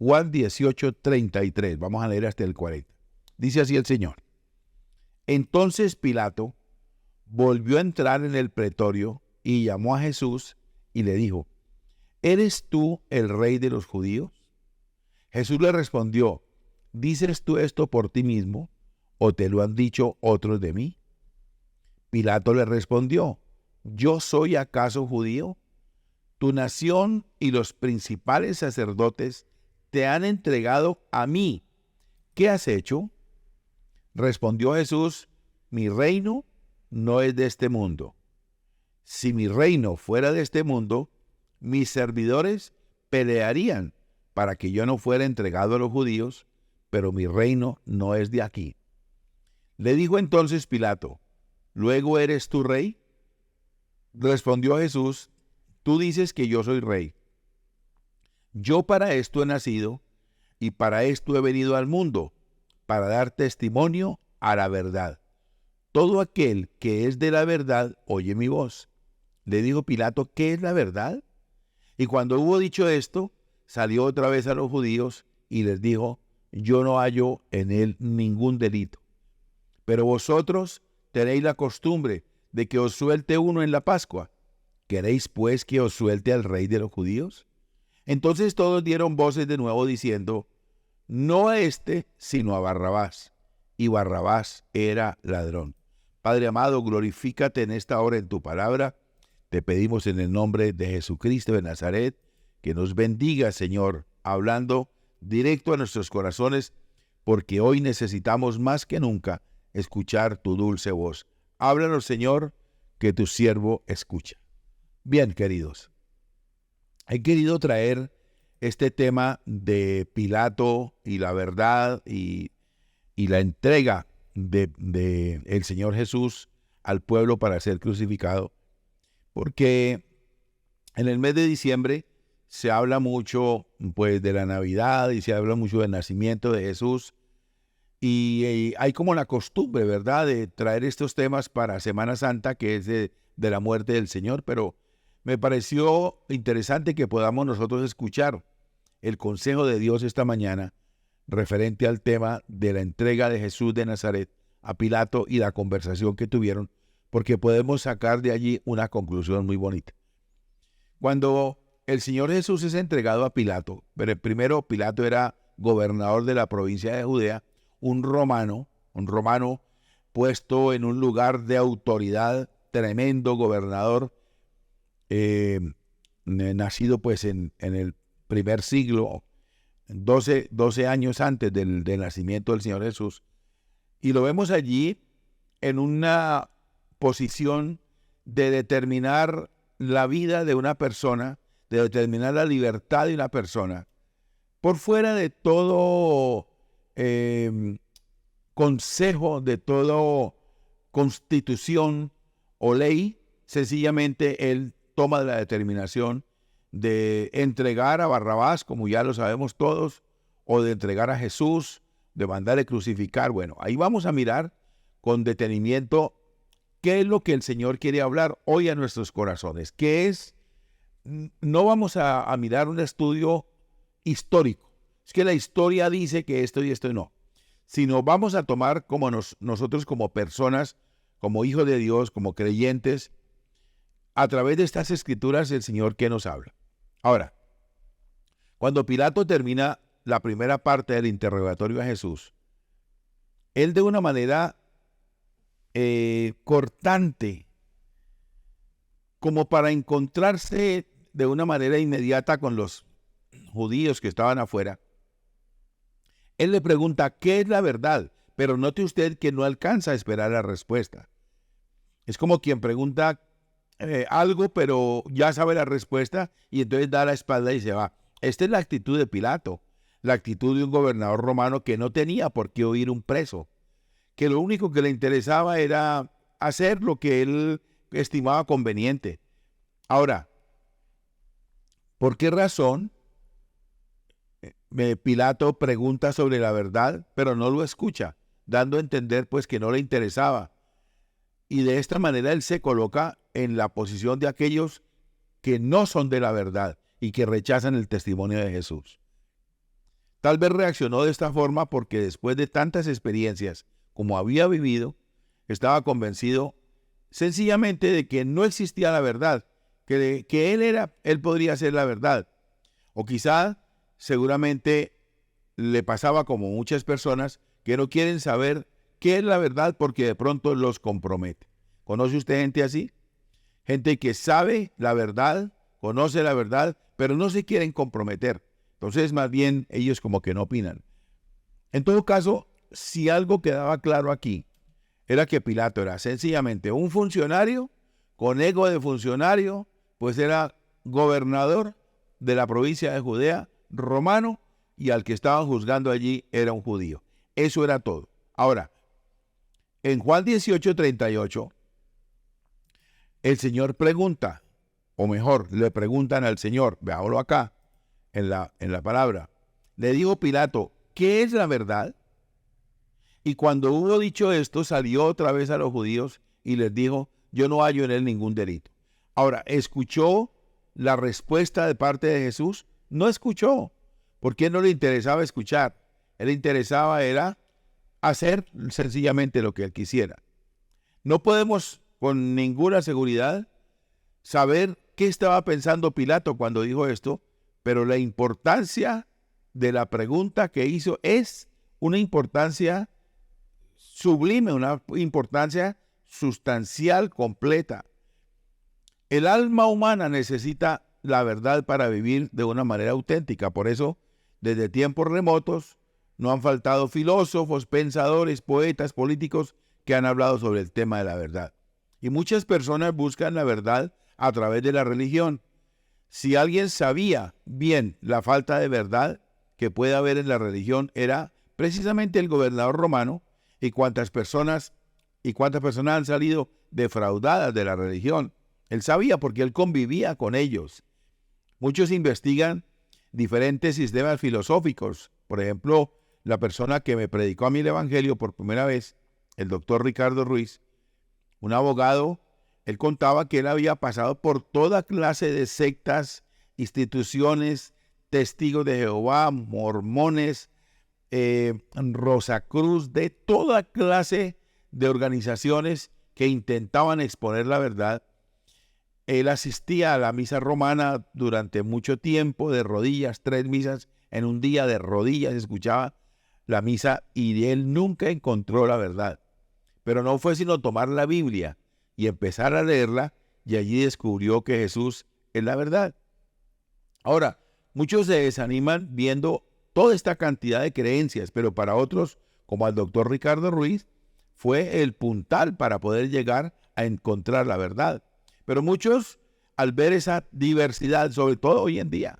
Juan 18:33. Vamos a leer hasta el 40. Dice así el Señor. Entonces Pilato volvió a entrar en el pretorio y llamó a Jesús y le dijo, ¿eres tú el rey de los judíos? Jesús le respondió, ¿dices tú esto por ti mismo o te lo han dicho otros de mí? Pilato le respondió, ¿yo soy acaso judío? Tu nación y los principales sacerdotes te han entregado a mí. ¿Qué has hecho? Respondió Jesús, mi reino no es de este mundo. Si mi reino fuera de este mundo, mis servidores pelearían para que yo no fuera entregado a los judíos, pero mi reino no es de aquí. Le dijo entonces Pilato, ¿luego eres tú rey? Respondió Jesús, tú dices que yo soy rey. Yo para esto he nacido y para esto he venido al mundo, para dar testimonio a la verdad. Todo aquel que es de la verdad oye mi voz. Le dijo Pilato, ¿qué es la verdad? Y cuando hubo dicho esto, salió otra vez a los judíos y les dijo, yo no hallo en él ningún delito. Pero vosotros tenéis la costumbre de que os suelte uno en la Pascua. ¿Queréis pues que os suelte al rey de los judíos? Entonces todos dieron voces de nuevo diciendo, no a este, sino a Barrabás. Y Barrabás era ladrón. Padre amado, glorifícate en esta hora en tu palabra. Te pedimos en el nombre de Jesucristo de Nazaret, que nos bendiga, Señor, hablando directo a nuestros corazones, porque hoy necesitamos más que nunca escuchar tu dulce voz. Háblanos, Señor, que tu siervo escucha. Bien, queridos, he querido traer este tema de Pilato y la verdad y la entrega de el Señor Jesús al pueblo para ser crucificado, porque en el mes de diciembre se habla mucho pues de la Navidad y se habla mucho del nacimiento de Jesús y hay como la costumbre, ¿verdad?, de traer estos temas para Semana Santa, que es de la muerte del Señor, pero me pareció interesante que podamos nosotros escuchar el consejo de Dios esta mañana referente al tema de la entrega de Jesús de Nazaret a Pilato y la conversación que tuvieron, porque podemos sacar de allí una conclusión muy bonita. Cuando el Señor Jesús es entregado a Pilato, pero primero Pilato era gobernador de la provincia de Judea, un romano puesto en un lugar de autoridad, tremendo gobernador, nacido pues en el primer siglo, 12 años antes del nacimiento del Señor Jesús. Y lo vemos allí en una posición de determinar la vida de una persona, de determinar la libertad de una persona, por fuera de todo consejo, de toda constitución o ley. Sencillamente él toma la determinación de entregar a Barrabás, como ya lo sabemos todos, o de entregar a Jesús, de mandarle crucificar. Bueno, ahí vamos a mirar con detenimiento qué es lo que el Señor quiere hablar hoy a nuestros corazones. ¿Qué es? No vamos a mirar un estudio histórico. Es que la historia dice que esto y esto no. Sino vamos a tomar como nosotros como personas, como hijos de Dios, como creyentes, a través de estas escrituras el Señor que nos habla. Ahora, cuando Pilato termina la primera parte del interrogatorio a Jesús, él de una manera cortante, como para encontrarse de una manera inmediata con los judíos que estaban afuera, él le pregunta, ¿qué es la verdad? Pero note usted que no alcanza a esperar la respuesta. Es como quien pregunta algo, pero ya sabe la respuesta y entonces da la espalda y se va. Esta es la actitud de Pilato, la actitud de un gobernador romano que no tenía por qué oír un preso, que lo único que le interesaba era hacer lo que él estimaba conveniente. Ahora, ¿por qué razón Pilato pregunta sobre la verdad, pero no lo escucha, dando a entender pues que no le interesaba? Y de esta manera él se coloca en la posición de aquellos que no son de la verdad y que rechazan el testimonio de Jesús. Tal vez reaccionó de esta forma porque después de tantas experiencias como había vivido, estaba convencido sencillamente de que no existía la verdad, que él podría ser la verdad. O quizá, seguramente, le pasaba como muchas personas que no quieren saber qué es la verdad porque de pronto los compromete. ¿Conoce usted gente así? Gente que sabe la verdad, conoce la verdad, pero no se quieren comprometer. Entonces, más bien, ellos como que no opinan. En todo caso, si algo quedaba claro aquí, era que Pilato era sencillamente un funcionario con ego de funcionario, pues era gobernador de la provincia de Judea, romano, y al que estaban juzgando allí era un judío. Eso era todo. Ahora, en Juan 18:38, el Señor pregunta, o mejor, le preguntan al Señor, veámoslo acá, en la palabra. Le dijo Pilato, ¿qué es la verdad? Y cuando hubo dicho esto, salió otra vez a los judíos y les dijo, yo no hallo en él ningún delito. Ahora, ¿escuchó la respuesta de parte de Jesús? No escuchó, porque no le interesaba escuchar. Él le interesaba era hacer sencillamente lo que él quisiera. No podemos con ninguna seguridad saber qué estaba pensando Pilato cuando dijo esto, pero la importancia de la pregunta que hizo es una importancia sublime, una importancia sustancial, completa. El alma humana necesita la verdad para vivir de una manera auténtica. Por eso, desde tiempos remotos, no han faltado filósofos, pensadores, poetas, políticos que han hablado sobre el tema de la verdad. Y muchas personas buscan la verdad a través de la religión. Si alguien sabía bien la falta de verdad que puede haber en la religión, era precisamente el gobernador romano, y cuántas personas han salido defraudadas de la religión. Él sabía porque él convivía con ellos. Muchos investigan diferentes sistemas filosóficos. Por ejemplo, la persona que me predicó a mí el evangelio por primera vez, el doctor Ricardo Ruiz, un abogado, él contaba que él había pasado por toda clase de sectas, instituciones, testigos de Jehová, mormones, Rosacruz, de toda clase de organizaciones que intentaban exponer la verdad. Él asistía a la misa romana durante mucho tiempo, de rodillas, 3 misas en un día de rodillas, escuchaba la misa y él nunca encontró la verdad. Pero no fue sino tomar la Biblia y empezar a leerla, y allí descubrió que Jesús es la verdad. Ahora, muchos se desaniman viendo toda esta cantidad de creencias, pero para otros, como al doctor Ricardo Ruiz, fue el puntal para poder llegar a encontrar la verdad. Pero muchos, al ver esa diversidad, sobre todo hoy en día,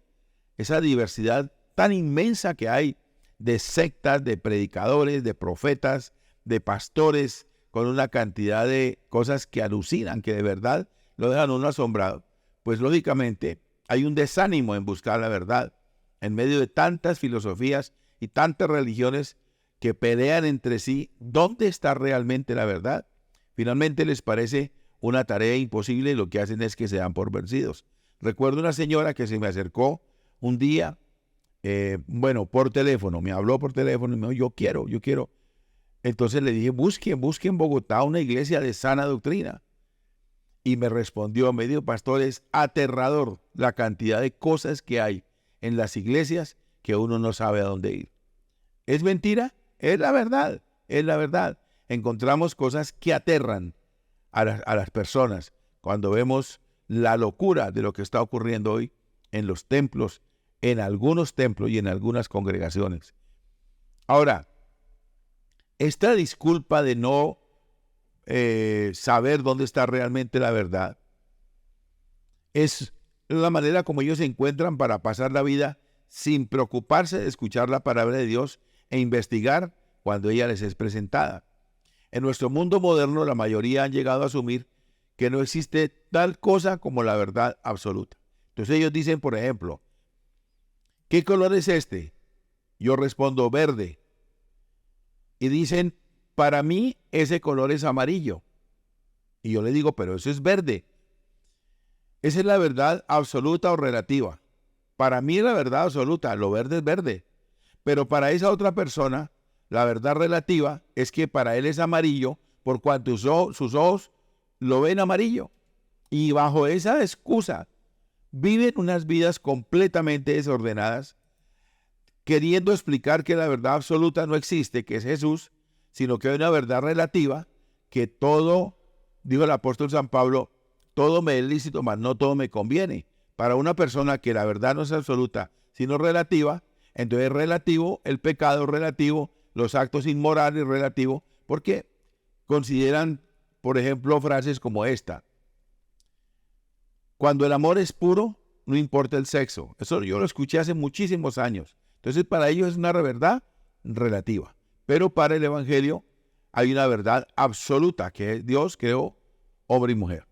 esa diversidad tan inmensa que hay de sectas, de predicadores, de profetas, de pastores, con una cantidad de cosas que alucinan, que de verdad lo dejan uno asombrado, pues lógicamente hay un desánimo en buscar la verdad en medio de tantas filosofías y tantas religiones que pelean entre sí. ¿Dónde está realmente la verdad? Finalmente les parece una tarea imposible y lo que hacen es que se dan por vencidos. Recuerdo una señora que se me acercó un día, por teléfono, me habló por teléfono y me dijo, yo quiero. Entonces le dije, busque en Bogotá una iglesia de sana doctrina. Y me respondió, me dijo, pastor, es aterrador la cantidad de cosas que hay en las iglesias que uno no sabe a dónde ir. ¿Es mentira? Es la verdad, es la verdad. Encontramos cosas que aterran a las personas cuando vemos la locura de lo que está ocurriendo hoy en los templos, en algunos templos y en algunas congregaciones. Ahora, esta disculpa de no saber dónde está realmente la verdad es la manera como ellos se encuentran para pasar la vida sin preocuparse de escuchar la palabra de Dios e investigar cuando ella les es presentada. En nuestro mundo moderno, la mayoría han llegado a asumir que no existe tal cosa como la verdad absoluta. Entonces ellos dicen, por ejemplo, ¿qué color es este? Yo respondo, verde. Y dicen, para mí ese color es amarillo. Y yo le digo, pero eso es verde. ¿Esa es la verdad absoluta o relativa? Para mí es la verdad absoluta, lo verde es verde. Pero para esa otra persona, la verdad relativa es que para él es amarillo por cuanto sus ojos lo ven amarillo. Y bajo esa excusa viven unas vidas completamente desordenadas, queriendo explicar que la verdad absoluta no existe, que es Jesús, sino que hay una verdad relativa, que todo, dijo el apóstol San Pablo, todo me es lícito, mas no todo me conviene. Para una persona que la verdad no es absoluta, sino relativa, entonces es relativo el pecado, relativo los actos inmorales, relativo, porque consideran, por ejemplo, frases como esta: cuando el amor es puro, no importa el sexo. Eso yo lo escuché hace muchísimos años. Entonces para ellos es una verdad relativa. Pero para el Evangelio hay una verdad absoluta, que Dios creó hombre y mujer.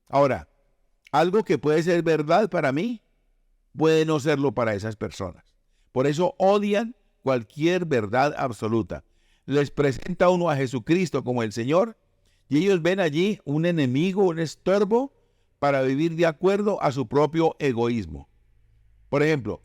Ahora, algo que puede ser verdad para mí, puede no serlo para esas personas. Por eso odian cualquier verdad absoluta. Les presenta uno a Jesucristo como el Señor y ellos ven allí un enemigo, un estorbo para vivir de acuerdo a su propio egoísmo. Por ejemplo,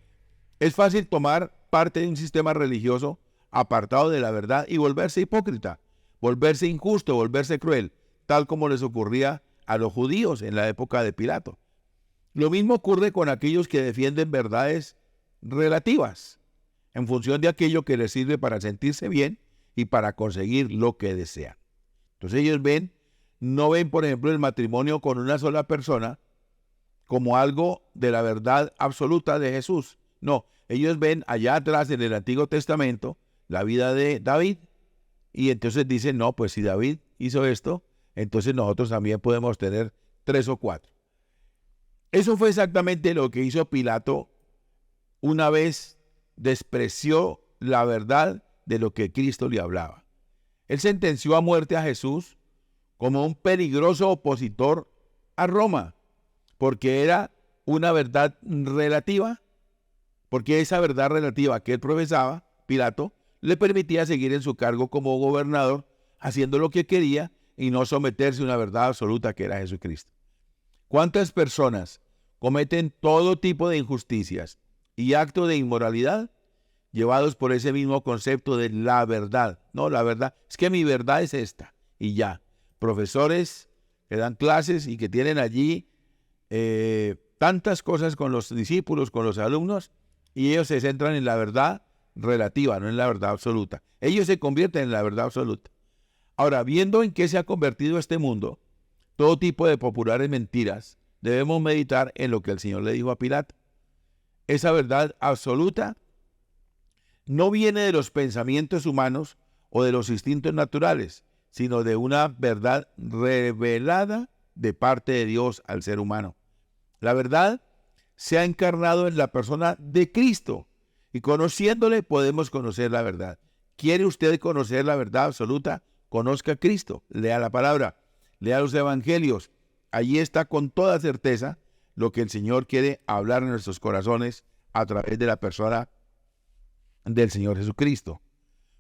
es fácil tomar parte de un sistema religioso apartado de la verdad y volverse hipócrita, volverse injusto, volverse cruel, tal como les ocurría a los judíos en la época de Pilato. Lo mismo ocurre con aquellos que defienden verdades relativas, en función de aquello que les sirve para sentirse bien y para conseguir lo que desean. Entonces ellos no ven, por ejemplo, el matrimonio con una sola persona como algo de la verdad absoluta de Jesús. No, ellos ven allá atrás en el Antiguo Testamento la vida de David y entonces dicen, no, pues si David hizo esto, entonces nosotros también podemos tener 3 o 4. Eso fue exactamente lo que hizo Pilato una vez despreció la verdad de lo que Cristo le hablaba. Él sentenció a muerte a Jesús como un peligroso opositor a Roma, porque era una verdad relativa, porque esa verdad relativa que él profesaba, Pilato, le permitía seguir en su cargo como gobernador, haciendo lo que quería y no someterse a una verdad absoluta que era Jesucristo. ¿Cuántas personas cometen todo tipo de injusticias y actos de inmoralidad llevados por ese mismo concepto de la verdad? No, la verdad, es que mi verdad es esta y ya. Profesores que dan clases y que tienen allí tantas cosas con los discípulos, con los alumnos, y ellos se centran en la verdad relativa, no en la verdad absoluta. Ellos se convierten en la verdad absoluta. Ahora, viendo en qué se ha convertido este mundo, todo tipo de populares mentiras, debemos meditar en lo que el Señor le dijo a Pilato. Esa verdad absoluta no viene de los pensamientos humanos o de los instintos naturales, sino de una verdad revelada de parte de Dios al ser humano. La verdad se ha encarnado en la persona de Cristo y conociéndole podemos conocer la verdad. ¿Quiere usted conocer la verdad absoluta? Conozca a Cristo, lea la palabra, lea los evangelios. Allí está con toda certeza lo que el Señor quiere hablar en nuestros corazones a través de la persona del Señor Jesucristo.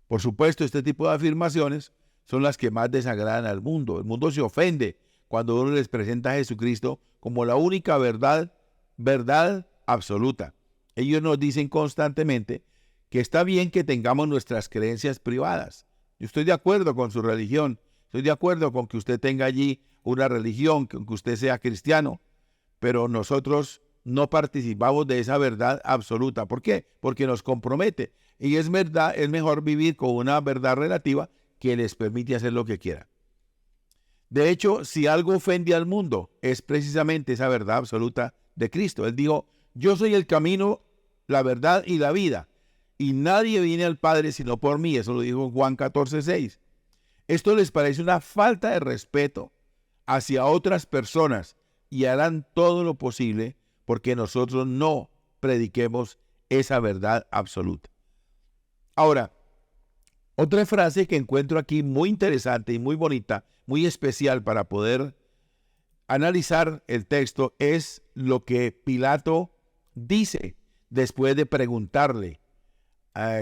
Por supuesto, este tipo de afirmaciones son las que más desagradan al mundo. El mundo se ofende cuando uno les presenta a Jesucristo como la única verdad absoluta. Ellos nos dicen constantemente que está bien que tengamos nuestras creencias privadas. Yo estoy de acuerdo con su religión, estoy de acuerdo con que usted tenga allí una religión, con que usted sea cristiano, pero nosotros no participamos de esa verdad absoluta. ¿Por qué? Porque nos compromete. Y es verdad, es mejor vivir con una verdad relativa que les permite hacer lo que quieran. De hecho, si algo ofende al mundo, es precisamente esa verdad absoluta de Cristo. Él dijo, yo soy el camino, la verdad y la vida, y nadie viene al Padre sino por mí. Eso lo dijo en Juan 14:6. Esto les parece una falta de respeto hacia otras personas y harán todo lo posible porque nosotros no prediquemos esa verdad absoluta. Ahora, otra frase que encuentro aquí muy interesante y muy bonita, muy especial para poder analizar el texto, es lo que Pilato dice después de preguntarle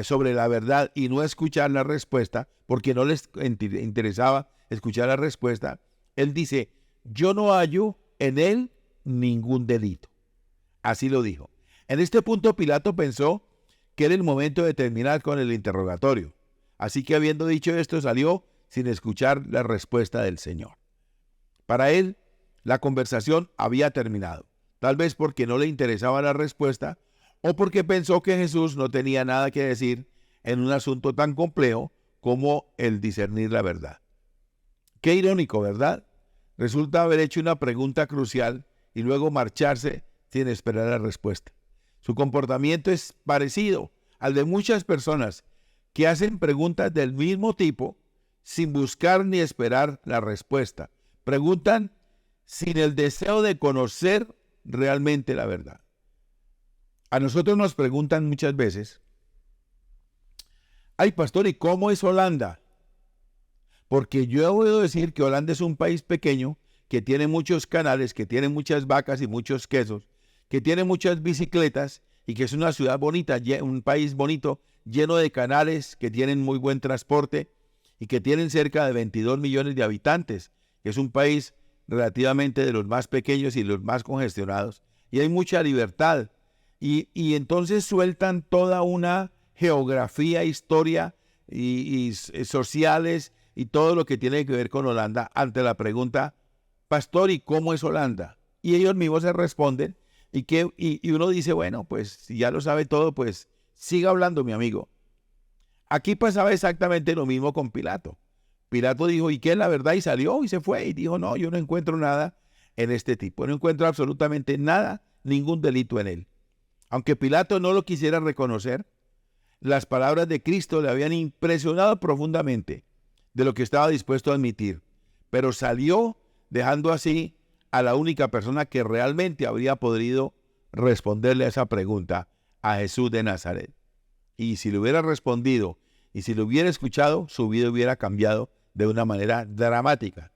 sobre la verdad y no escuchar la respuesta, porque no les interesaba escuchar la respuesta. Él dice, yo no hallo en él ningún delito. Así lo dijo. En este punto Pilato pensó que era el momento de terminar con el interrogatorio. Así que habiendo dicho esto, salió sin escuchar la respuesta del Señor. Para él, la conversación había terminado, tal vez porque no le interesaba la respuesta o porque pensó que Jesús no tenía nada que decir en un asunto tan complejo como el discernir la verdad. Qué irónico, ¿verdad? Resulta haber hecho una pregunta crucial y luego marcharse sin esperar la respuesta. Su comportamiento es parecido al de muchas personas que hacen preguntas del mismo tipo sin buscar ni esperar la respuesta. Preguntan sin el deseo de conocer realmente la verdad. A nosotros nos preguntan muchas veces, ay pastor, ¿y cómo es Holanda? Porque yo he oído decir que Holanda es un país pequeño, que tiene muchos canales, que tiene muchas vacas y muchos quesos, que tiene muchas bicicletas y que es una ciudad bonita, un país bonito, lleno de canales, que tienen muy buen transporte y que tienen cerca de 22 millones de habitantes, que es un país relativamente de los más pequeños y los más congestionados. Y hay mucha libertad. Y entonces sueltan toda una geografía, historia y sociales y todo lo que tiene que ver con Holanda ante la pregunta, pastor, ¿y cómo es Holanda? Y ellos mismos se responden y uno dice, bueno, pues si ya lo sabe todo, pues siga hablando, mi amigo. Aquí pasaba exactamente lo mismo con Pilato. Pilato dijo, ¿y qué es la verdad? Y salió y se fue y dijo, no, yo no encuentro nada en este tipo, no encuentro absolutamente nada, ningún delito en él. Aunque Pilato no lo quisiera reconocer, las palabras de Cristo le habían impresionado profundamente de lo que estaba dispuesto a admitir, pero salió dejando así a la única persona que realmente habría podido responderle a esa pregunta, a Jesús de Nazaret. Y si le hubiera respondido y si lo hubiera escuchado, su vida hubiera cambiado de una manera dramática.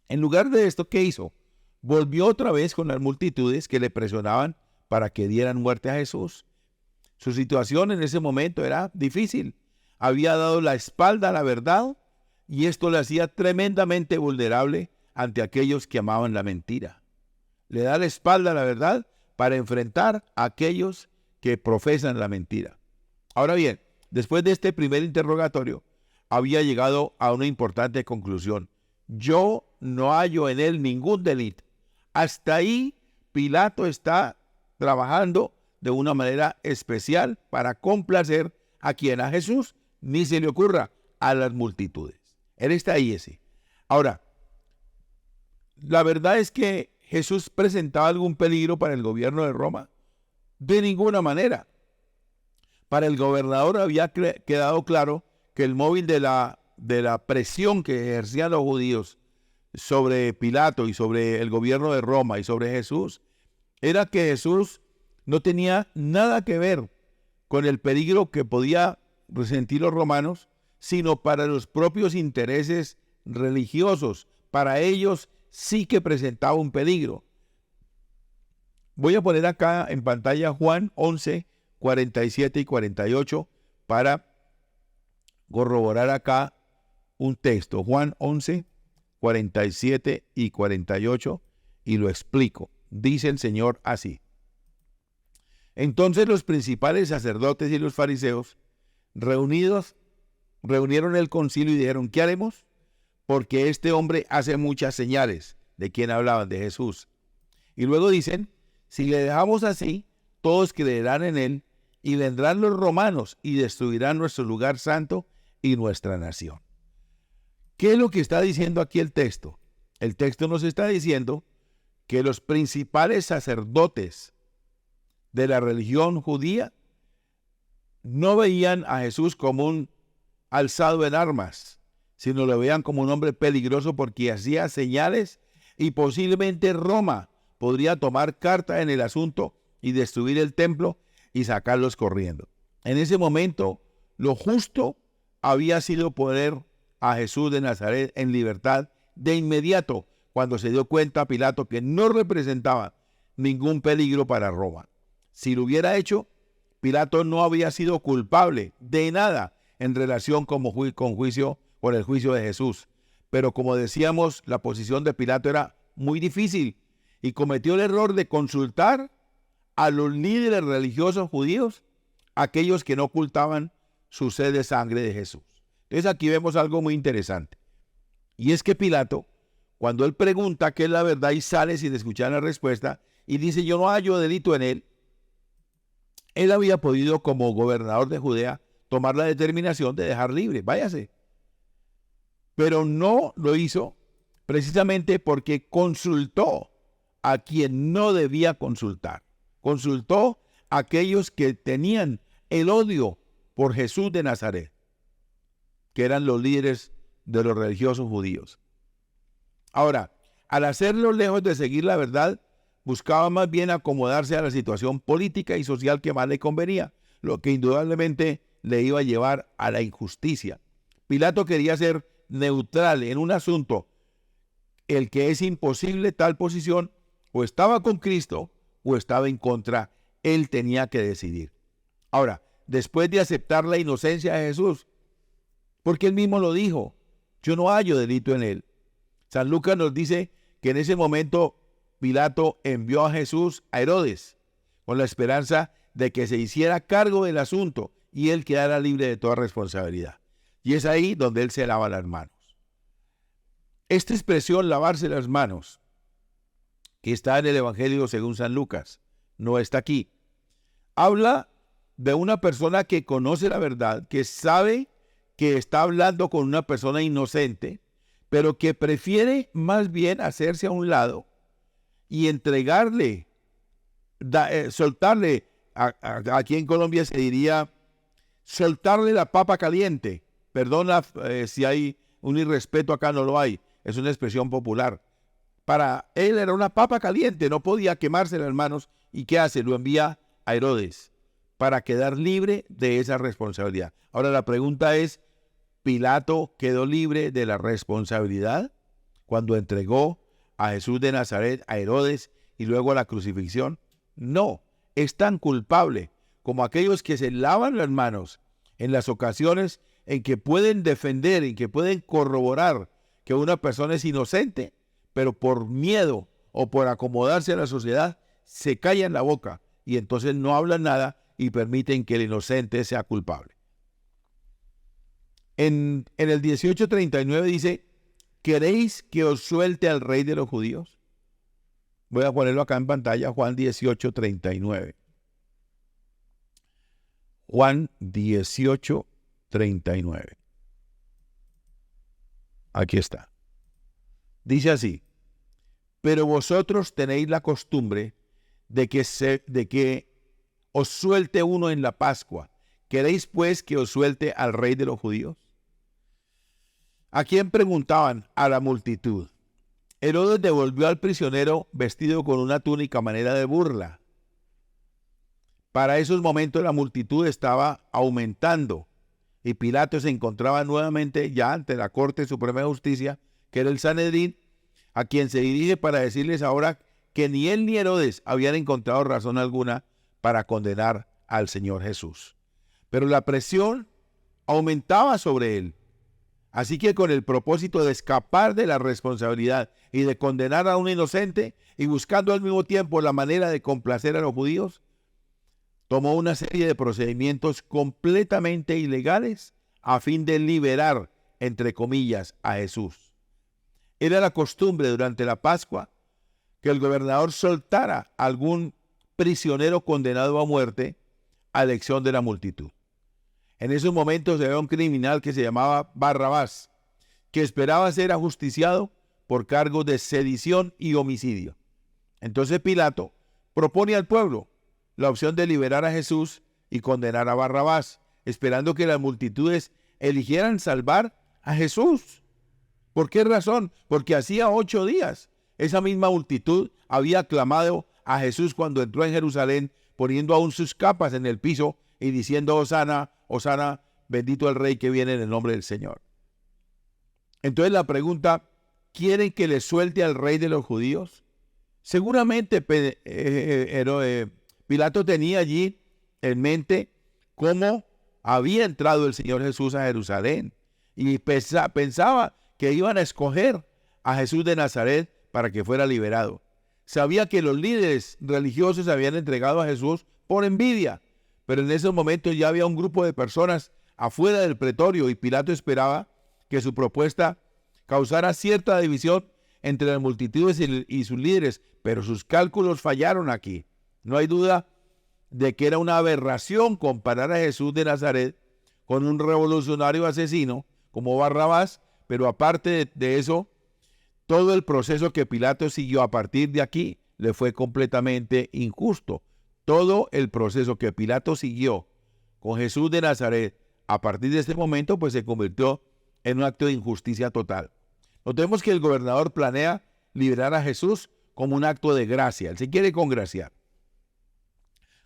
En lugar de esto, ¿qué hizo? Volvió otra vez con las multitudes que le presionaban para que dieran muerte a Jesús. Su situación en ese momento era difícil. Había dado la espalda a la verdad y esto le hacía tremendamente vulnerable ante aquellos que amaban la mentira. Le da la espalda a la verdad para enfrentar a aquellos que profesan la mentira. Ahora bien, después de este primer interrogatorio, había llegado a una importante conclusión. Yo no hallo en él ningún delito. Hasta ahí Pilato está trabajando de una manera especial para complacer a quien, a Jesús, ni se le ocurra, a las multitudes. Él está ahí ese. Ahora, la verdad es que Jesús presentaba algún peligro para el gobierno de Roma. De ninguna manera. Para el gobernador había quedado claro que el móvil de la presión que ejercían los judíos sobre Pilato y sobre el gobierno de Roma y sobre Jesús era que Jesús no tenía nada que ver con el peligro que podía resentir los romanos, sino para los propios intereses religiosos. Para ellos sí que presentaba un peligro. Voy a poner acá en pantalla Juan 11, 47 y 48 para corroborar acá un texto. Juan 11, 47 y 48 y lo explico. Dice el Señor así. Entonces los principales sacerdotes y los fariseos reunieron el concilio y dijeron, ¿qué haremos? Porque este hombre hace muchas señales. ¿De quién hablaban? De Jesús. Y luego dicen, si le dejamos así, todos creerán en él y vendrán los romanos y destruirán nuestro lugar santo y nuestra nación. ¿Qué es lo que está diciendo aquí el texto? El texto nos está diciendo que los principales sacerdotes de la religión judía no veían a Jesús como un alzado en armas, sino lo veían como un hombre peligroso porque hacía señales y posiblemente Roma podría tomar carta en el asunto y destruir el templo y sacarlos corriendo. En ese momento, lo justo había sido poner a Jesús de Nazaret en libertad de inmediato cuando se dio cuenta Pilato que no representaba ningún peligro para Roma. Si lo hubiera hecho, Pilato no había sido culpable de nada en relación con el juicio de Jesús. Pero como decíamos, la posición de Pilato era muy difícil y cometió el error de consultar a los líderes religiosos judíos aquellos que no ocultaban su sed de sangre de Jesús. Entonces aquí vemos algo muy interesante. Y es que Pilato, cuando él pregunta qué es la verdad y sale sin escuchar la respuesta y dice yo no hallo delito en él, él había podido como gobernador de Judea tomar la determinación de dejar libre, váyase. Pero no lo hizo precisamente porque consultó a quien no debía consultar. Consultó a aquellos que tenían el odio por Jesús de Nazaret, que eran los líderes de los religiosos judíos. Ahora, al hacerlo lejos de seguir la verdad, buscaba más bien acomodarse a la situación política y social que más le convenía, lo que indudablemente le iba a llevar a la injusticia. Pilato quería ser neutral en un asunto el que es imposible tal posición, o estaba con Cristo o estaba en contra. Él tenía que decidir. Ahora, después de aceptar la inocencia de Jesús, porque él mismo lo dijo, yo no hallo delito en él. San Lucas nos dice que en ese momento Pilato envió a Jesús a Herodes con la esperanza de que se hiciera cargo del asunto y él quedara libre de toda responsabilidad. Y es ahí donde él se lava las manos. Esta expresión, lavarse las manos, que está en el Evangelio según San Lucas, no está aquí. Habla de una persona que conoce la verdad, que sabe que está hablando con una persona inocente, pero que prefiere más bien hacerse a un lado y entregarle, soltarle, aquí en Colombia se diría, soltarle la papa caliente. Perdona si hay un irrespeto, acá no lo hay, es una expresión popular. Para él era una papa caliente, no podía quemarse las manos. ¿Y qué hace? Lo envía a Herodes para quedar libre de esa responsabilidad. Ahora la pregunta es, ¿Pilato quedó libre de la responsabilidad cuando entregó a Jesús de Nazaret a Herodes y luego a la crucifixión? No, es tan culpable como aquellos que se lavan las manos en las ocasiones en que pueden defender, en que pueden corroborar que una persona es inocente, pero por miedo o por acomodarse a la sociedad, se callan la boca y entonces no hablan nada y permiten que el inocente sea culpable. En el 18:39 dice, ¿queréis que os suelte al rey de los judíos? Voy a ponerlo acá en pantalla, Juan 18:39. Juan 18:39. Aquí está. Dice así, pero vosotros tenéis la costumbre de que os suelte uno en la Pascua. ¿Queréis pues que os suelte al rey de los judíos? ¿A quién preguntaban? A la multitud. Herodes devolvió al prisionero vestido con una túnica a manera de burla. Para esos momentos la multitud estaba aumentando y Pilato se encontraba nuevamente ya ante la Corte Suprema de Justicia, que era el Sanedrín, a quien se dirige para decirles ahora que ni él ni Herodes habían encontrado razón alguna para condenar al Señor Jesús. Pero la presión aumentaba sobre él. Así que con el propósito de escapar de la responsabilidad y de condenar a un inocente y buscando al mismo tiempo la manera de complacer a los judíos, tomó una serie de procedimientos completamente ilegales a fin de liberar, entre comillas, a Jesús. Era la costumbre durante la Pascua que el gobernador soltara a algún prisionero condenado a muerte a elección de la multitud. En esos momentos había un criminal que se llamaba Barrabás, que esperaba ser ajusticiado por cargos de sedición y homicidio. Entonces Pilato propone al pueblo la opción de liberar a Jesús y condenar a Barrabás, esperando que las multitudes eligieran salvar a Jesús. ¿Por qué razón? Porque hacía 8 días esa misma multitud había aclamado a Jesús cuando entró en Jerusalén, poniendo aún sus capas en el piso y diciendo, Hosana, Hosana, bendito el Rey que viene en el nombre del Señor. Entonces la pregunta, ¿quieren que le suelte al Rey de los judíos? Seguramente Pilato tenía allí en mente cómo había entrado el Señor Jesús a Jerusalén y pensaba que iban a escoger a Jesús de Nazaret para que fuera liberado. Sabía que los líderes religiosos habían entregado a Jesús por envidia, pero en esos momentos ya había un grupo de personas afuera del pretorio y Pilato esperaba que su propuesta causara cierta división entre las multitudes y sus líderes, pero sus cálculos fallaron aquí. No hay duda de que era una aberración comparar a Jesús de Nazaret con un revolucionario asesino como Barrabás, pero aparte de eso, todo el proceso que Pilato siguió a partir de aquí le fue completamente injusto. Todo el proceso que Pilato siguió con Jesús de Nazaret a partir de este momento, pues se convirtió en un acto de injusticia total. Notemos que el gobernador planea liberar a Jesús como un acto de gracia. Él se quiere congraciar,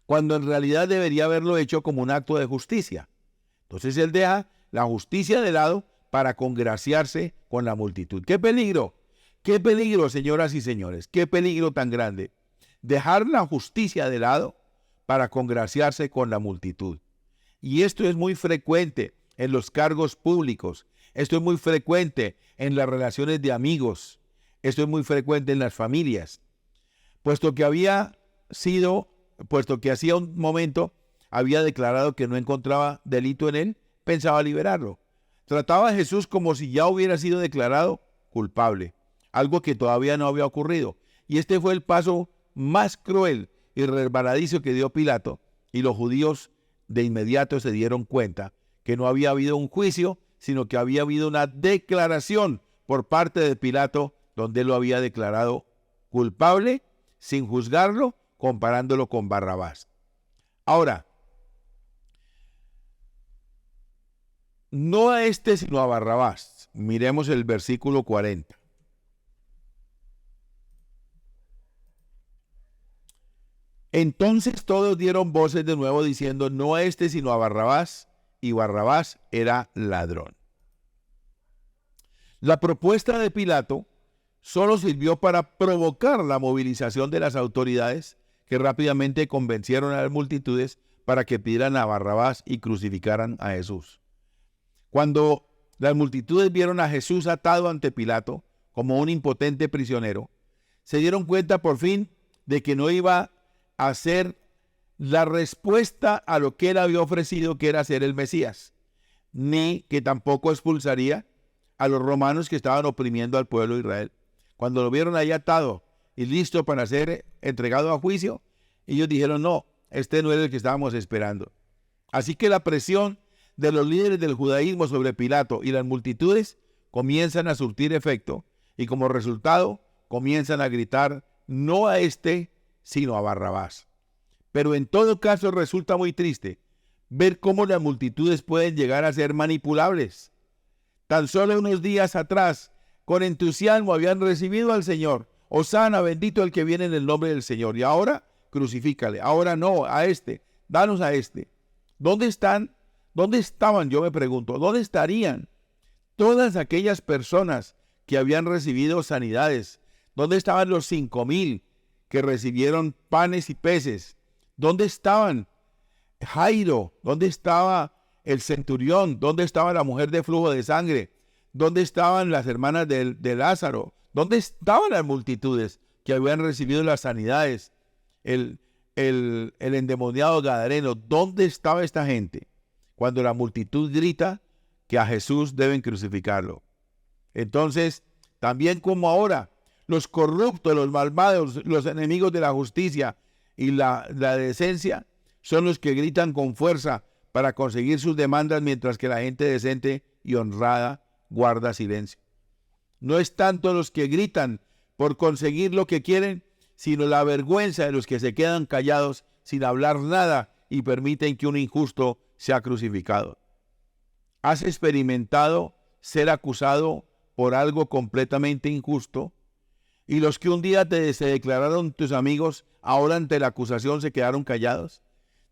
cuando en realidad debería haberlo hecho como un acto de justicia. Entonces él deja la justicia de lado para congraciarse con la multitud. ¡Qué peligro! ¡Qué peligro, señoras y señores! ¡Qué peligro tan grande! Dejar la justicia de lado para congraciarse con la multitud. Y esto es muy frecuente en los cargos públicos. Esto es muy frecuente en las relaciones de amigos. Esto es muy frecuente en las familias. Puesto que hacía un momento había declarado que no encontraba delito en él, pensaba liberarlo. Trataba a Jesús como si ya hubiera sido declarado culpable, algo que todavía no había ocurrido. Y este fue el paso más cruel y resbaladizo que dio Pilato, y los judíos de inmediato se dieron cuenta que no había habido un juicio, sino que había habido una declaración por parte de Pilato, donde él lo había declarado culpable sin juzgarlo, comparándolo con Barrabás. Ahora, no a este sino a Barrabás. Miremos el versículo 40. Entonces todos dieron voces de nuevo diciendo, no a este sino a Barrabás, y Barrabás era ladrón. La propuesta de Pilato solo sirvió para provocar la movilización de las autoridades, que rápidamente convencieron a las multitudes para que pidieran a Barrabás y crucificaran a Jesús. Cuando las multitudes vieron a Jesús atado ante Pilato como un impotente prisionero, se dieron cuenta por fin de que no iba a ser la respuesta a lo que él había ofrecido, que era ser el Mesías, ni que tampoco expulsaría a los romanos que estaban oprimiendo al pueblo de Israel. Cuando lo vieron ahí atado y listo para ser entregado a juicio, ellos dijeron, no, este no era el que estábamos esperando. Así que la presión de los líderes del judaísmo sobre Pilato y las multitudes comienzan a surtir efecto, y como resultado comienzan a gritar, no a este, sino a Barrabás. Pero en todo caso resulta muy triste ver cómo las multitudes pueden llegar a ser manipulables. Tan solo unos días atrás, con entusiasmo habían recibido al Señor. Hosana, bendito el que viene en el nombre del Señor. Y ahora, crucifícale. Ahora no, a este. Danos a este. ¿Dónde están? ¿Dónde estaban? Yo me pregunto. ¿Dónde estarían todas aquellas personas que habían recibido sanidades? ¿Dónde estaban los 5,000 que recibieron panes y peces? ¿Dónde estaban Jairo? ¿Dónde estaba el centurión? ¿Dónde estaba la mujer de flujo de sangre? ¿Dónde estaban las hermanas de Lázaro? ¿Dónde estaban las multitudes que habían recibido las sanidades? El endemoniado gadareno. ¿Dónde estaba esta gente cuando la multitud grita que a Jesús deben crucificarlo? Entonces, también como ahora, los corruptos, los malvados, los enemigos de la justicia y la decencia son los que gritan con fuerza para conseguir sus demandas, mientras que la gente decente y honrada guarda silencio. No es tanto los que gritan por conseguir lo que quieren, sino la vergüenza de los que se quedan callados sin hablar nada y permiten que un injusto sea crucificado. ¿Has experimentado ser acusado por algo completamente injusto? ¿Y los que un día se declararon tus amigos, ahora ante la acusación se quedaron callados?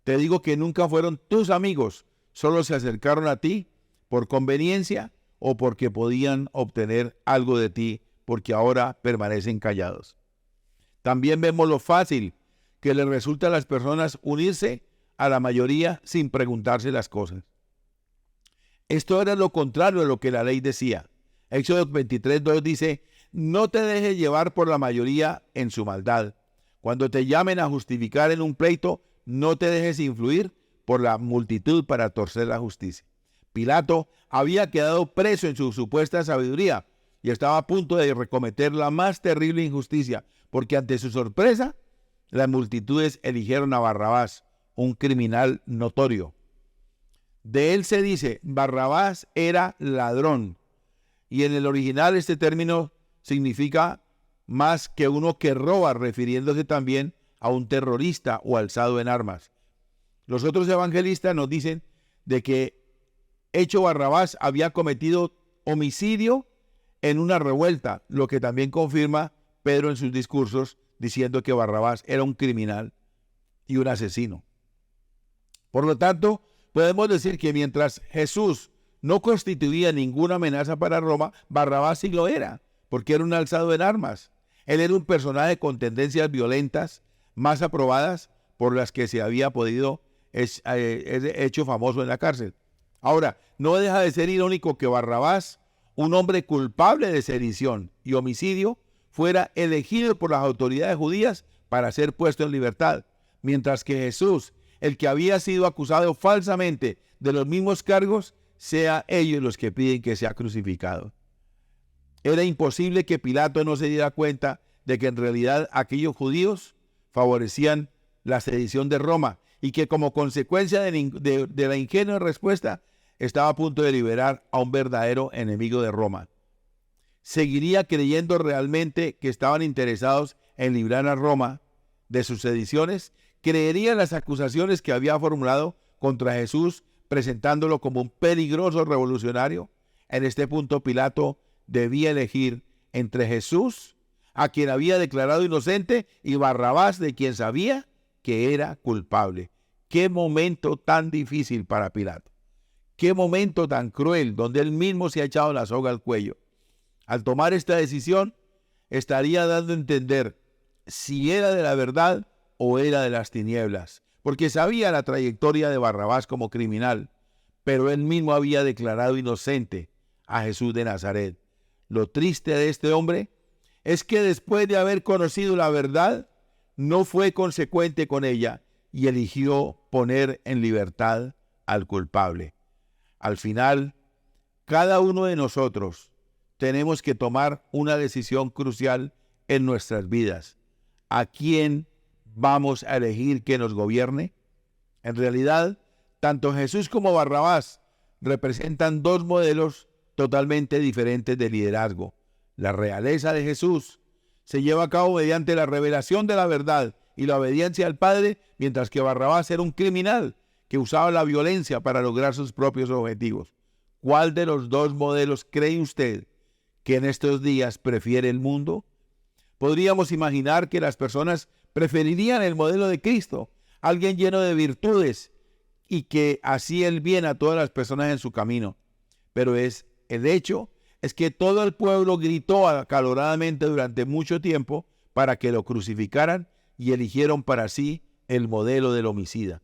Te digo que nunca fueron tus amigos, solo se acercaron a ti por conveniencia o porque podían obtener algo de ti, porque ahora permanecen callados. También vemos lo fácil que les resulta a las personas unirse a la mayoría sin preguntarse las cosas. Esto era lo contrario a lo que la ley decía. Éxodo 23:2 dice, no te dejes llevar por la mayoría en su maldad. Cuando te llamen a justificar en un pleito, no te dejes influir por la multitud para torcer la justicia. Pilato había quedado preso en su supuesta sabiduría y estaba a punto de recometer la más terrible injusticia, porque ante su sorpresa, las multitudes eligieron a Barrabás, un criminal notorio. De él se dice, Barrabás era ladrón, y en el original este término significa más que uno que roba, refiriéndose también a un terrorista o alzado en armas. Los otros evangelistas nos dicen de que hecho Barrabás había cometido homicidio en una revuelta, lo que también confirma Pedro en sus discursos, diciendo que Barrabás era un criminal y un asesino. Por lo tanto, podemos decir que mientras Jesús no constituía ninguna amenaza para Roma, Barrabás sí lo era, porque era un alzado en armas. Él era un personaje con tendencias violentas, más aprobadas por las que se había podido hecho famoso en la cárcel. Ahora, no deja de ser irónico que Barrabás, un hombre culpable de sedición y homicidio, fuera elegido por las autoridades judías para ser puesto en libertad, mientras que Jesús, el que había sido acusado falsamente de los mismos cargos, sea ellos los que piden que sea crucificado. Era imposible que Pilato no se diera cuenta de que en realidad aquellos judíos favorecían la sedición de Roma y que como consecuencia de la ingenua respuesta estaba a punto de liberar a un verdadero enemigo de Roma. ¿Seguiría creyendo realmente que estaban interesados en librar a Roma de sus sediciones? ¿Creería las acusaciones que había formulado contra Jesús, presentándolo como un peligroso revolucionario? En este punto Pilato debía elegir entre Jesús, a quien había declarado inocente, y Barrabás, de quien sabía que era culpable. Qué momento tan difícil para Pilato. Qué momento tan cruel, donde él mismo se ha echado la soga al cuello. Al tomar esta decisión, estaría dando a entender si era de la verdad o era de las tinieblas, porque sabía la trayectoria de Barrabás como criminal, pero él mismo había declarado inocente a Jesús de Nazaret. Lo triste de este hombre es que después de haber conocido la verdad, no fue consecuente con ella y eligió poner en libertad al culpable. Al final, cada uno de nosotros tenemos que tomar una decisión crucial en nuestras vidas. ¿A quién vamos a elegir que nos gobierne? En realidad, tanto Jesús como Barrabás representan dos modelos totalmente diferentes de liderazgo. La realeza de Jesús se lleva a cabo mediante la revelación de la verdad y la obediencia al Padre, mientras que Barrabás era un criminal que usaba la violencia para lograr sus propios objetivos. ¿Cuál de los dos modelos cree usted que en estos días prefiere el mundo? Podríamos imaginar que las personas preferirían el modelo de Cristo, alguien lleno de virtudes y que hacía el bien a todas las personas en su camino. Pero el hecho es que todo el pueblo gritó acaloradamente durante mucho tiempo para que lo crucificaran y eligieron para sí el modelo del homicida.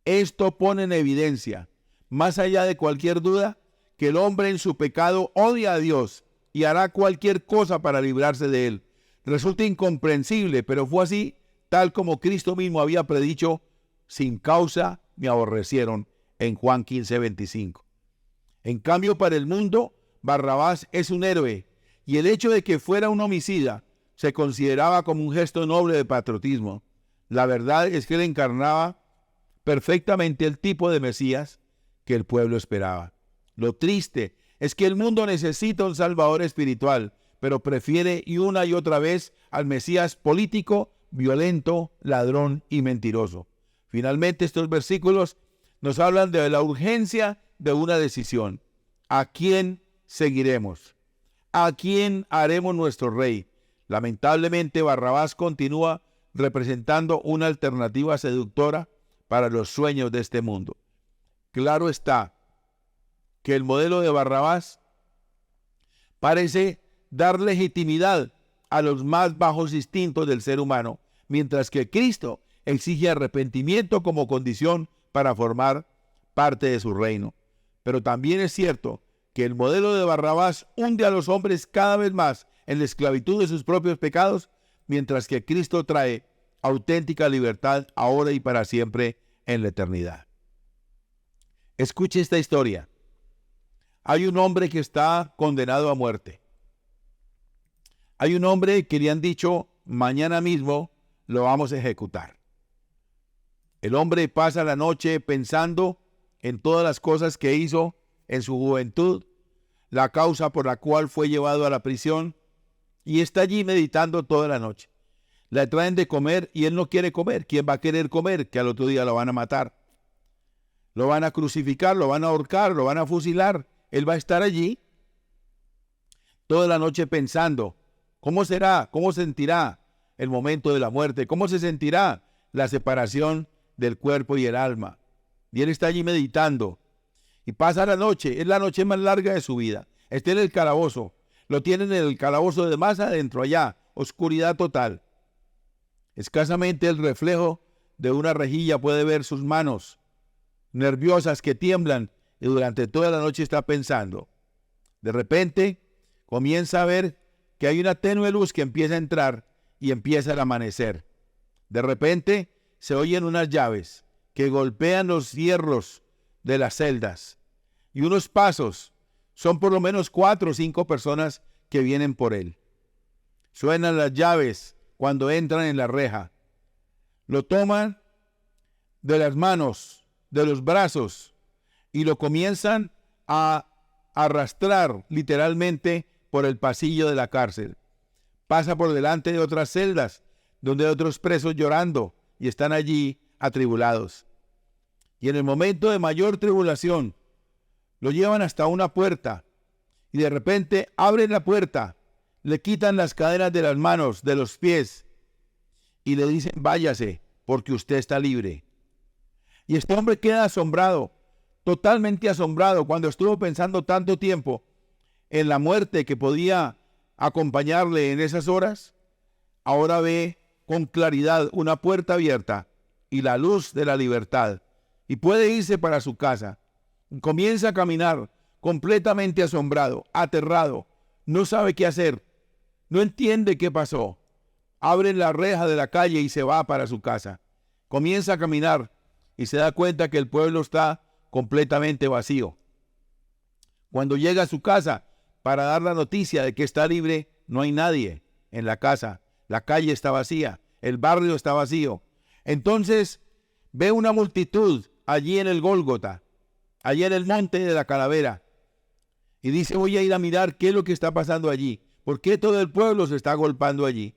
Esto pone en evidencia, más allá de cualquier duda, que el hombre en su pecado odia a Dios y hará cualquier cosa para librarse de él. Resulta incomprensible, pero fue así, tal como Cristo mismo había predicho: sin causa me aborrecieron, en Juan 15:25. En cambio, para el mundo, Barrabás es un héroe, y el hecho de que fuera un homicida se consideraba como un gesto noble de patriotismo. La verdad es que él encarnaba perfectamente el tipo de Mesías que el pueblo esperaba. Lo triste es que el mundo necesita un Salvador espiritual, pero prefiere y una y otra vez al Mesías político, violento, ladrón y mentiroso. Finalmente, estos versículos nos hablan de la urgencia de una decisión. ¿A quién seguiremos? ¿A quién haremos nuestro rey? Lamentablemente, Barrabás continúa representando una alternativa seductora para los sueños de este mundo. Claro está que el modelo de Barrabás parece dar legitimidad a los más bajos instintos del ser humano, mientras que Cristo exige arrepentimiento como condición para formar parte de su reino. Pero también es cierto que el modelo de Barrabás hunde a los hombres cada vez más en la esclavitud de sus propios pecados, mientras que Cristo trae auténtica libertad ahora y para siempre en la eternidad. Escuche esta historia. Hay un hombre que está condenado a muerte. Hay un hombre que le han dicho, mañana mismo lo vamos a ejecutar. El hombre pasa la noche pensando en todas las cosas que hizo en su juventud, la causa por la cual fue llevado a la prisión, y está allí meditando toda la noche. Le traen de comer y él no quiere comer. ¿Quién va a querer comer? Que al otro día lo van a matar. Lo van a crucificar, lo van a ahorcar, lo van a fusilar. Él va a estar allí toda la noche pensando, ¿cómo será? ¿Cómo sentirá el momento de la muerte? ¿Cómo se sentirá la separación del cuerpo y el alma? Y él está allí meditando. Y pasa la noche, es la noche más larga de su vida. Está en el calabozo. Lo tienen en el calabozo de más adentro, allá, oscuridad total. Escasamente el reflejo de una rejilla puede ver sus manos nerviosas que tiemblan, y durante toda la noche está pensando. De repente comienza a ver que hay una tenue luz que empieza a entrar y empieza el amanecer. De repente se oyen unas llaves que golpean los hierros de las celdas y unos pasos. Son por lo menos 4 o 5 personas que vienen por él. Suenan las llaves cuando entran en la reja. Lo toman de las manos, de los brazos, y lo comienzan a arrastrar literalmente por el pasillo de la cárcel. Pasa por delante de otras celdas donde hay otros presos llorando y están allí atribulados. Y en el momento de mayor tribulación lo llevan hasta una puerta y de repente abren la puerta, le quitan las cadenas de las manos, de los pies y le dicen, váyase porque usted está libre. Y este hombre queda asombrado, totalmente asombrado, cuando estuvo pensando tanto tiempo en la muerte que podía acompañarle en esas horas. Ahora ve con claridad una puerta abierta y la luz de la libertad y puede irse para su casa. Comienza a caminar completamente asombrado, aterrado, no sabe qué hacer, no entiende qué pasó. Abre la reja de la calle y se va para su casa. Comienza a caminar y se da cuenta que el pueblo está completamente vacío. Cuando llega a su casa para dar la noticia de que está libre, no hay nadie en la casa. La calle está vacía, el barrio está vacío. Entonces ve una multitud allí en el Gólgota, allí en el monte de la calavera, y dice, voy a ir a mirar qué es lo que está pasando allí, por qué todo el pueblo se está agolpando allí.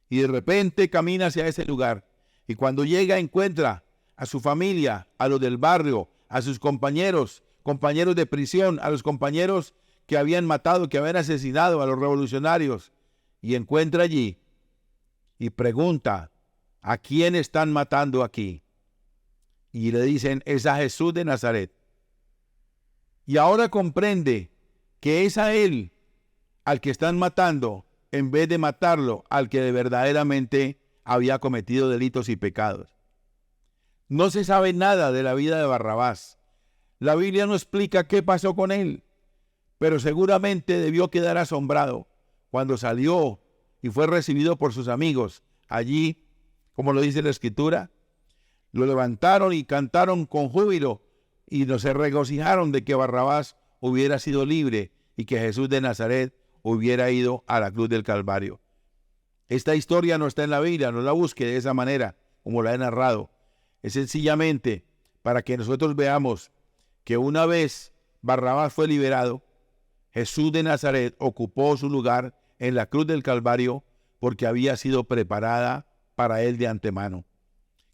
Y de repente camina hacia ese lugar, y cuando llega encuentra a su familia, a los del barrio, a sus compañeros de prisión, a los compañeros que habían matado, que habían asesinado a los revolucionarios, y encuentra allí y pregunta, ¿a quién están matando aquí? Y le dicen, es a Jesús de Nazaret. Y ahora comprende que es a él al que están matando, en vez de matarlo al que verdaderamente había cometido delitos y pecados. No se sabe nada de la vida de Barrabás. La Biblia no explica qué pasó con él, pero seguramente debió quedar asombrado cuando salió y fue recibido por sus amigos. Allí, como lo dice la Escritura, lo levantaron y cantaron con júbilo y no se regocijaron de que Barrabás hubiera sido libre y que Jesús de Nazaret hubiera ido a la cruz del Calvario. Esta historia no está en la Biblia, no la busque de esa manera como la he narrado. Es sencillamente para que nosotros veamos que una vez Barrabás fue liberado, Jesús de Nazaret ocupó su lugar en la cruz del Calvario porque había sido preparada para él de antemano.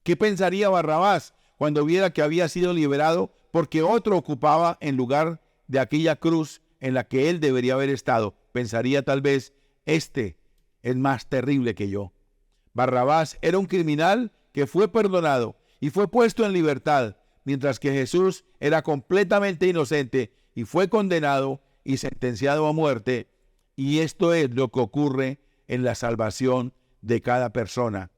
¿Qué pensaría Barrabás cuando viera que había sido liberado porque otro ocupaba en lugar de aquella cruz en la que él debería haber estado? Pensaría tal vez, este es más terrible que yo. Barrabás era un criminal que fue perdonado y fue puesto en libertad, mientras que Jesús era completamente inocente y fue condenado y sentenciado a muerte. Y esto es lo que ocurre en la salvación de cada persona.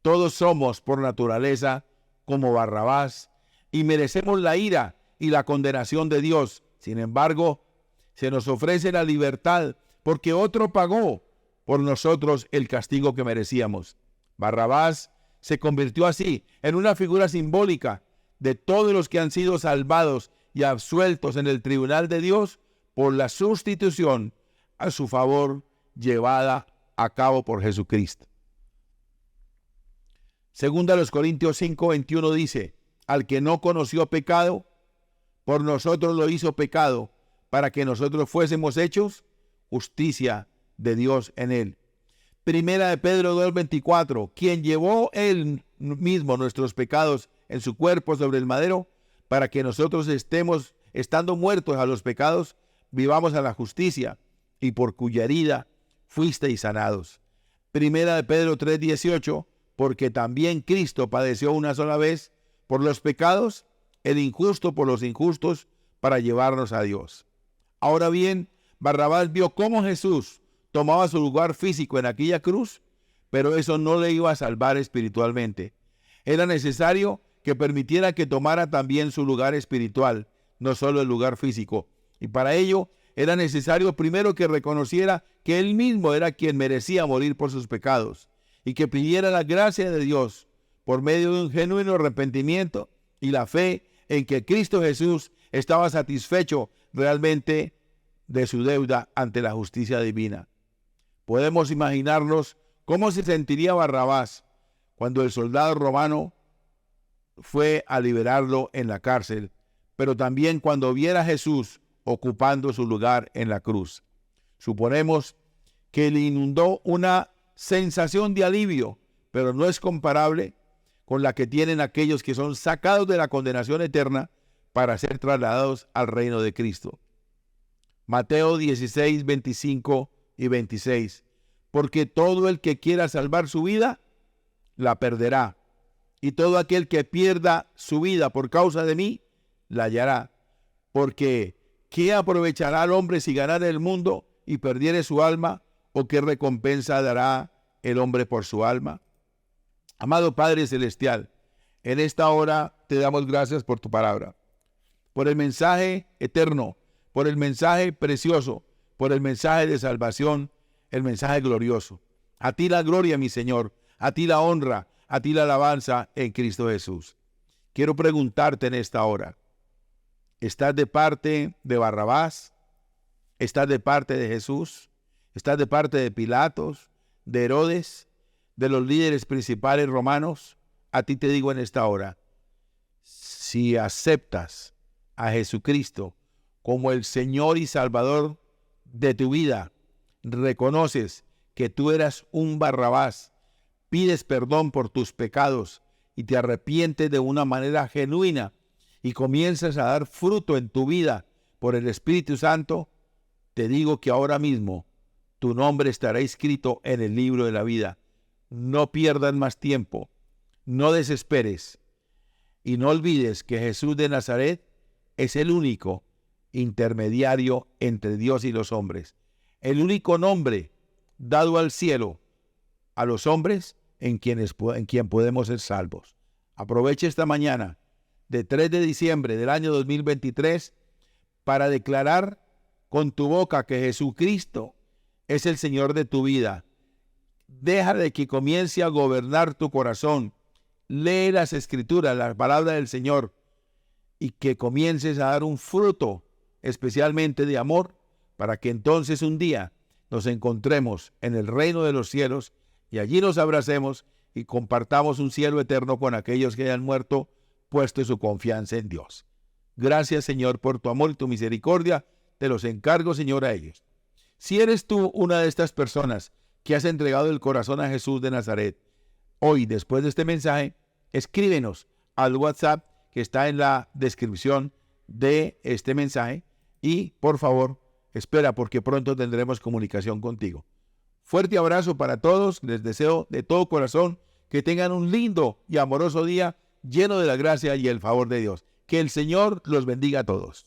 Todos somos por naturaleza como Barrabás y merecemos la ira y la condenación de Dios. Sin embargo, se nos ofrece la libertad porque otro pagó por nosotros el castigo que merecíamos. Barrabás se convirtió así en una figura simbólica de todos los que han sido salvados y absueltos en el tribunal de Dios por la sustitución a su favor llevada a cabo por Jesucristo. Segunda a los Corintios 5:21 dice: al que no conoció pecado, por nosotros lo hizo pecado, para que nosotros fuésemos hechos justicia de Dios en él. Primera de Pedro 2:24, quien llevó él mismo nuestros pecados en su cuerpo sobre el madero, para que nosotros estando muertos a los pecados, vivamos a la justicia, y por cuya herida fuisteis sanados. Primera de Pedro 3:18, porque también Cristo padeció una sola vez por los pecados, el injusto por los injustos, para llevarnos a Dios. Ahora bien, Barrabás vio cómo Jesús tomaba su lugar físico en aquella cruz, pero eso no le iba a salvar espiritualmente. Era necesario que permitiera que tomara también su lugar espiritual, no solo el lugar físico. Y para ello era necesario primero que reconociera que él mismo era quien merecía morir por sus pecados, y que pidiera la gracia de Dios por medio de un genuino arrepentimiento y la fe en que Cristo Jesús estaba satisfecho realmente de su deuda ante la justicia divina. Podemos imaginarnos cómo se sentiría Barrabás cuando el soldado romano fue a liberarlo en la cárcel, pero también cuando viera a Jesús ocupando su lugar en la cruz. Suponemos que le inundó una sensación de alivio, pero no es comparable con la que tienen aquellos que son sacados de la condenación eterna para ser trasladados al reino de Cristo. Mateo 16, 25 y 26. Porque todo el que quiera salvar su vida, la perderá. Y todo aquel que pierda su vida por causa de mí, la hallará. Porque ¿qué aprovechará al hombre si ganara el mundo y perdiere su alma? ¿O qué recompensa dará el hombre por su alma? Amado Padre Celestial, en esta hora te damos gracias por tu palabra, por el mensaje eterno, por el mensaje precioso, por el mensaje de salvación, el mensaje glorioso. A ti la gloria, mi Señor, a ti la honra, a ti la alabanza en Cristo Jesús. Quiero preguntarte en esta hora, ¿estás de parte de Barrabás? ¿Estás de parte de Jesús? ¿Estás de parte de Pilatos, de Herodes, de los líderes principales romanos? A ti te digo en esta hora, si aceptas a Jesucristo como el Señor y Salvador de tu vida, reconoces que tú eras un Barrabás, pides perdón por tus pecados y te arrepientes de una manera genuina y comienzas a dar fruto en tu vida por el Espíritu Santo, te digo que ahora mismo tu nombre estará escrito en el libro de la vida. No pierdas más tiempo, no desesperes y no olvides que Jesús de Nazaret es el único intermediario entre Dios y los hombres, el único nombre dado al cielo a los hombres en quien podemos ser salvos. Aprovecha esta mañana de 3 de diciembre del año 2023 para declarar con tu boca que Jesucristo es el Señor de tu vida. Deja de que comience a gobernar tu corazón. Lee las Escrituras, la palabra del Señor, y que comiences a dar un fruto, especialmente de amor, para que entonces un día nos encontremos en el reino de los cielos y allí nos abracemos y compartamos un cielo eterno con aquellos que hayan muerto, puesto su confianza en Dios. Gracias, Señor, por tu amor y tu misericordia. Te los encargo, Señor, a ellos. Si eres tú una de estas personas que has entregado el corazón a Jesús de Nazaret, hoy, después de este mensaje, escríbenos al WhatsApp que está en la descripción de este mensaje y, por favor, espera porque pronto tendremos comunicación contigo. Fuerte abrazo para todos. Les deseo de todo corazón que tengan un lindo y amoroso día lleno de la gracia y el favor de Dios. Que el Señor los bendiga a todos.